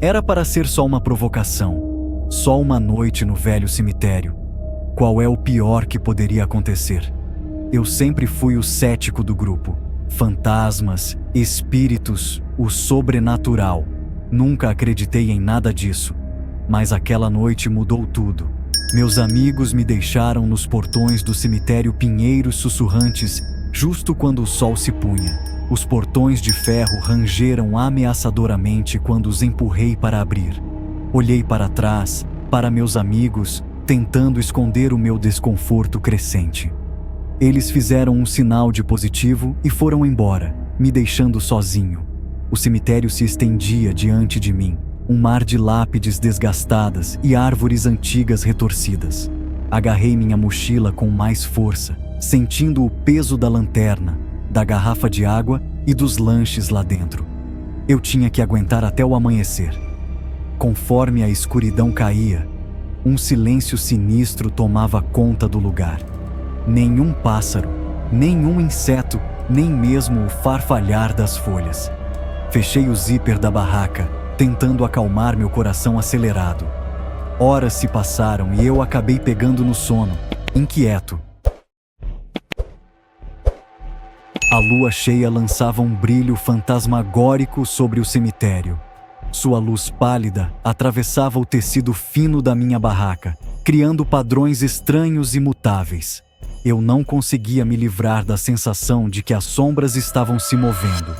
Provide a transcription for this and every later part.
Era para ser só uma provocação. Só uma noite no velho cemitério. Qual é o pior que poderia acontecer? Eu sempre fui o cético do grupo. Fantasmas, espíritos, o sobrenatural. Nunca acreditei em nada disso. Mas aquela noite mudou tudo. Meus amigos me deixaram nos portões do cemitério Pinheiros sussurrantes, justo quando o sol se punha. Os portões de ferro rangeram ameaçadoramente quando os empurrei para abrir. Olhei para trás, para meus amigos, tentando esconder o meu desconforto crescente. Eles fizeram um sinal de positivo e foram embora, me deixando sozinho. O cemitério se estendia diante de mim, um mar de lápides desgastadas e árvores antigas retorcidas. Agarrei minha mochila com mais força, sentindo o peso da lanterna, da garrafa de água e dos lanches lá dentro. Eu tinha que aguentar até o amanhecer. Conforme a escuridão caía, um silêncio sinistro tomava conta do lugar. Nenhum pássaro, nenhum inseto, nem mesmo o farfalhar das folhas. Fechei o zíper da barraca, tentando acalmar meu coração acelerado. Horas se passaram e eu acabei pegando no sono, inquieto. A lua cheia lançava um brilho fantasmagórico sobre o cemitério. Sua luz pálida atravessava o tecido fino da minha barraca, criando padrões estranhos e mutáveis. Eu não conseguia me livrar da sensação de que as sombras estavam se movendo.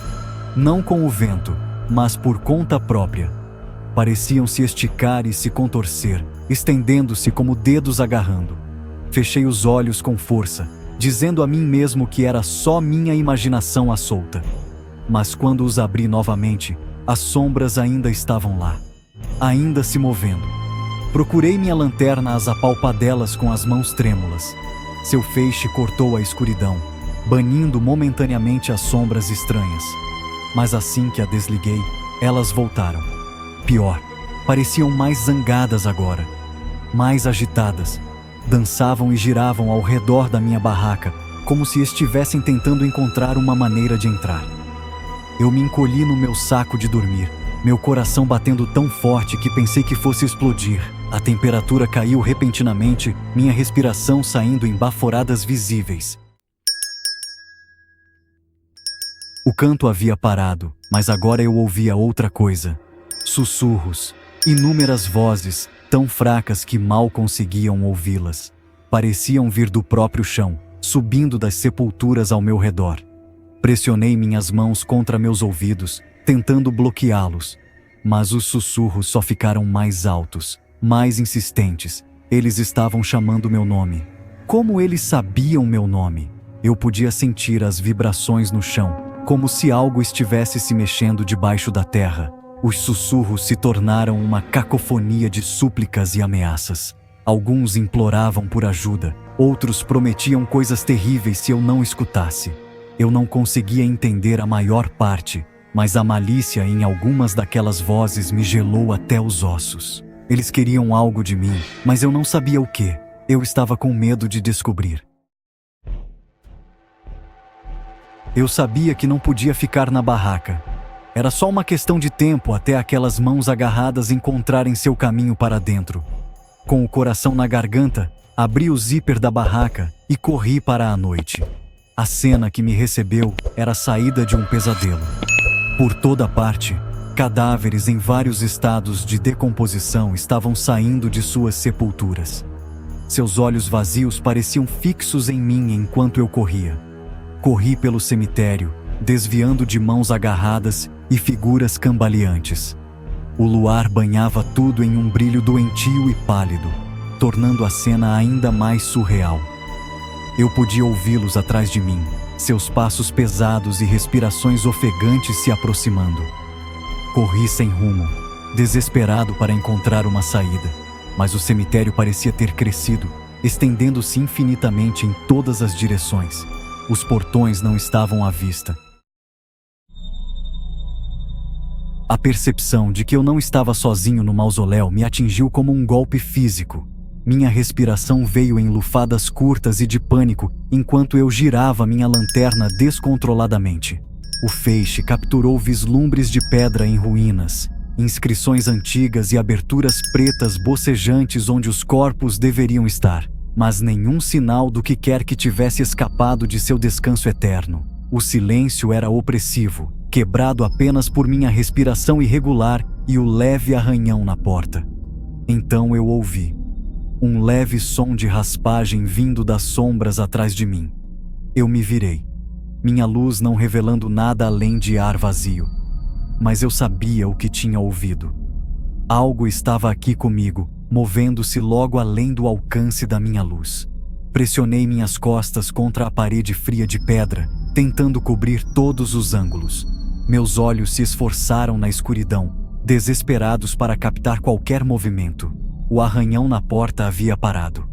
Não com o vento, mas por conta própria. Pareciam se esticar e se contorcer, estendendo-se como dedos agarrando. Fechei os olhos com força, dizendo a mim mesmo que era só minha imaginação à solta. Mas quando os abri novamente, as sombras ainda estavam lá, ainda se movendo. Procurei minha lanterna às apalpadelas com as mãos trêmulas. Seu feixe cortou a escuridão, banindo momentaneamente as sombras estranhas. Mas assim que a desliguei, elas voltaram. Pior, pareciam mais zangadas agora, mais agitadas. Dançavam e giravam ao redor da minha barraca, como se estivessem tentando encontrar uma maneira de entrar. Eu me encolhi no meu saco de dormir, meu coração batendo tão forte que pensei que fosse explodir. A temperatura caiu repentinamente, minha respiração saindo em baforadas visíveis. O canto havia parado, mas agora eu ouvia outra coisa. Sussurros, inúmeras vozes, tão fracas que mal conseguiam ouvi-las. Pareciam vir do próprio chão, subindo das sepulturas ao meu redor. Pressionei minhas mãos contra meus ouvidos, tentando bloqueá-los. Mas os sussurros só ficaram mais altos, mais insistentes. Eles estavam chamando meu nome. Como eles sabiam meu nome? Eu podia sentir as vibrações no chão, como se algo estivesse se mexendo debaixo da terra. Os sussurros se tornaram uma cacofonia de súplicas e ameaças. Alguns imploravam por ajuda, outros prometiam coisas terríveis se eu não escutasse. Eu não conseguia entender a maior parte, mas a malícia em algumas daquelas vozes me gelou até os ossos. Eles queriam algo de mim, mas eu não sabia o quê. Eu estava com medo de descobrir. Eu sabia que não podia ficar na barraca. Era só uma questão de tempo até aquelas mãos agarradas encontrarem seu caminho para dentro. Com o coração na garganta, abri o zíper da barraca e corri para a noite. A cena que me recebeu era a saída de um pesadelo. Por toda parte, cadáveres em vários estados de decomposição estavam saindo de suas sepulturas. Seus olhos vazios pareciam fixos em mim enquanto eu corria. Corri pelo cemitério, desviando de mãos agarradas e figuras cambaleantes. O luar banhava tudo em um brilho doentio e pálido, tornando a cena ainda mais surreal. Eu podia ouvi-los atrás de mim, seus passos pesados e respirações ofegantes se aproximando. Corri sem rumo, desesperado para encontrar uma saída, mas o cemitério parecia ter crescido, estendendo-se infinitamente em todas as direções. Os portões não estavam à vista. A percepção de que eu não estava sozinho no mausoléu me atingiu como um golpe físico. Minha respiração veio em lufadas curtas e de pânico enquanto eu girava minha lanterna descontroladamente. O feixe capturou vislumbres de pedra em ruínas, inscrições antigas e aberturas pretas bocejantes onde os corpos deveriam estar, mas nenhum sinal do que quer que tivesse escapado de seu descanso eterno. O silêncio era opressivo, quebrado apenas por minha respiração irregular e o leve arranhão na porta. Então eu ouvi um leve som de raspagem vindo das sombras atrás de mim. Eu me virei, minha luz não revelando nada além de ar vazio. Mas eu sabia o que tinha ouvido. Algo estava aqui comigo, movendo-se logo além do alcance da minha luz. Pressionei minhas costas contra a parede fria de pedra, tentando cobrir todos os ângulos. Meus olhos se esforçaram na escuridão, desesperados para captar qualquer movimento. O arranhão na porta havia parado.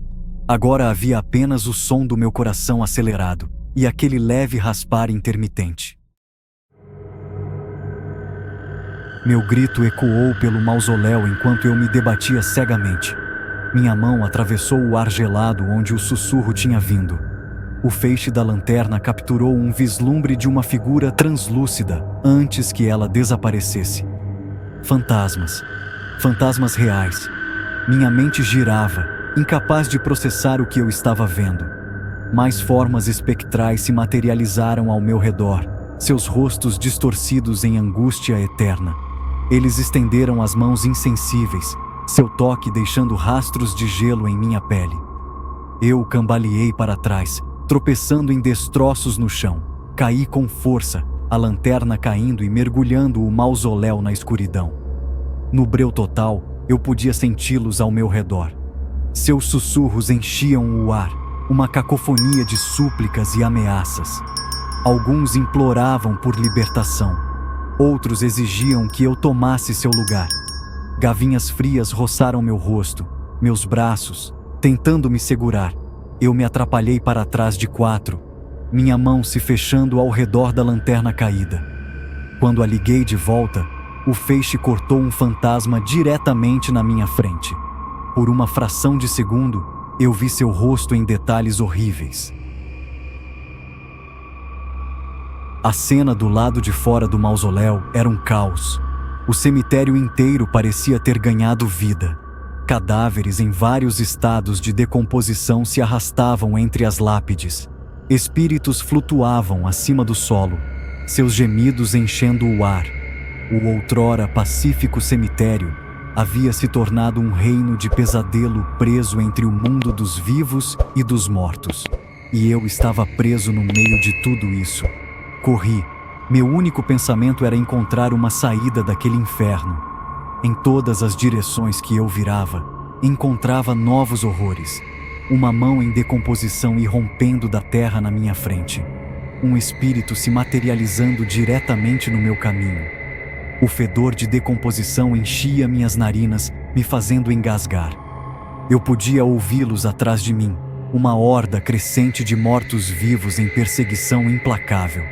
Agora havia apenas o som do meu coração acelerado e aquele leve raspar intermitente. Meu grito ecoou pelo mausoléu enquanto eu me debatia cegamente. Minha mão atravessou o ar gelado onde o sussurro tinha vindo. O feixe da lanterna capturou um vislumbre de uma figura translúcida antes que ela desaparecesse. Fantasmas. Fantasmas reais. Minha mente girava, incapaz de processar o que eu estava vendo. Mais formas espectrais se materializaram ao meu redor, seus rostos distorcidos em angústia eterna. Eles estenderam as mãos insensíveis, seu toque deixando rastros de gelo em minha pele. Eu cambaleei para trás, tropeçando em destroços no chão. Caí com força, a lanterna caindo e mergulhando o mausoléu na escuridão. No breu total, eu podia senti-los ao meu redor. Seus sussurros enchiam o ar, uma cacofonia de súplicas e ameaças. Alguns imploravam por libertação. Outros exigiam que eu tomasse seu lugar. Gavinhas frias roçaram meu rosto, meus braços, tentando me segurar. Eu me atrapalhei para trás de 4, minha mão se fechando ao redor da lanterna caída. Quando a liguei de volta, o feixe cortou um fantasma diretamente na minha frente. Por uma fração de segundo, eu vi seu rosto em detalhes horríveis. A cena do lado de fora do mausoléu era um caos. O cemitério inteiro parecia ter ganhado vida. Cadáveres em vários estados de decomposição se arrastavam entre as lápides. Espíritos flutuavam acima do solo, seus gemidos enchendo o ar. O outrora pacífico cemitério havia se tornado um reino de pesadelo preso entre o mundo dos vivos e dos mortos. E eu estava preso no meio de tudo isso. Corri. Meu único pensamento era encontrar uma saída daquele inferno. Em todas as direções que eu virava, encontrava novos horrores. Uma mão em decomposição irrompendo da terra na minha frente. Um espírito se materializando diretamente no meu caminho. O fedor de decomposição enchia minhas narinas, me fazendo engasgar. Eu podia ouvi-los atrás de mim, uma horda crescente de mortos-vivos em perseguição implacável.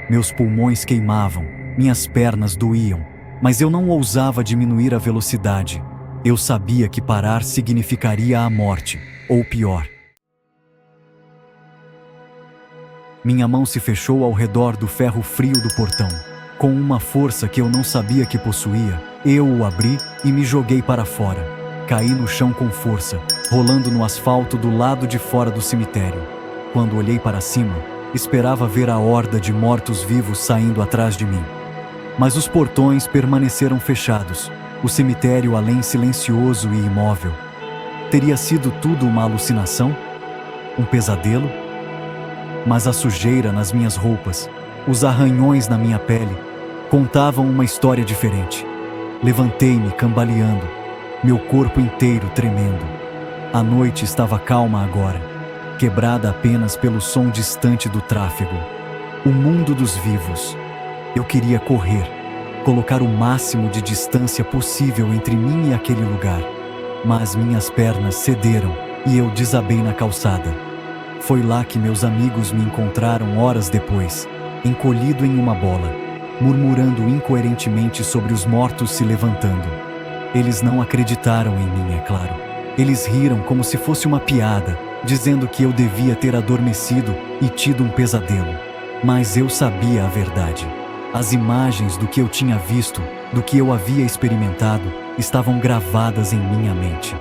Meus pulmões queimavam, minhas pernas doíam, mas eu não ousava diminuir a velocidade. Eu sabia que parar significaria a morte, ou pior. Minha mão se fechou ao redor do ferro frio do portão. Com uma força que eu não sabia que possuía, eu o abri e me joguei para fora. Caí no chão com força, rolando no asfalto do lado de fora do cemitério. Quando olhei para cima, esperava ver a horda de mortos-vivos saindo atrás de mim. Mas os portões permaneceram fechados, o cemitério além silencioso e imóvel. Teria sido tudo uma alucinação? Um pesadelo? Mas a sujeira nas minhas roupas, os arranhões na minha pele, contavam uma história diferente. Levantei-me cambaleando, meu corpo inteiro tremendo. A noite estava calma agora, quebrada apenas pelo som distante do tráfego. O mundo dos vivos. Eu queria correr, colocar o máximo de distância possível entre mim e aquele lugar. Mas minhas pernas cederam e eu desabei na calçada. Foi lá que meus amigos me encontraram horas depois, encolhido em uma bola, murmurando incoerentemente sobre os mortos se levantando. Eles não acreditaram em mim, é claro. Eles riram como se fosse uma piada, dizendo que eu devia ter adormecido e tido um pesadelo. Mas eu sabia a verdade. As imagens do que eu tinha visto, do que eu havia experimentado, estavam gravadas em minha mente.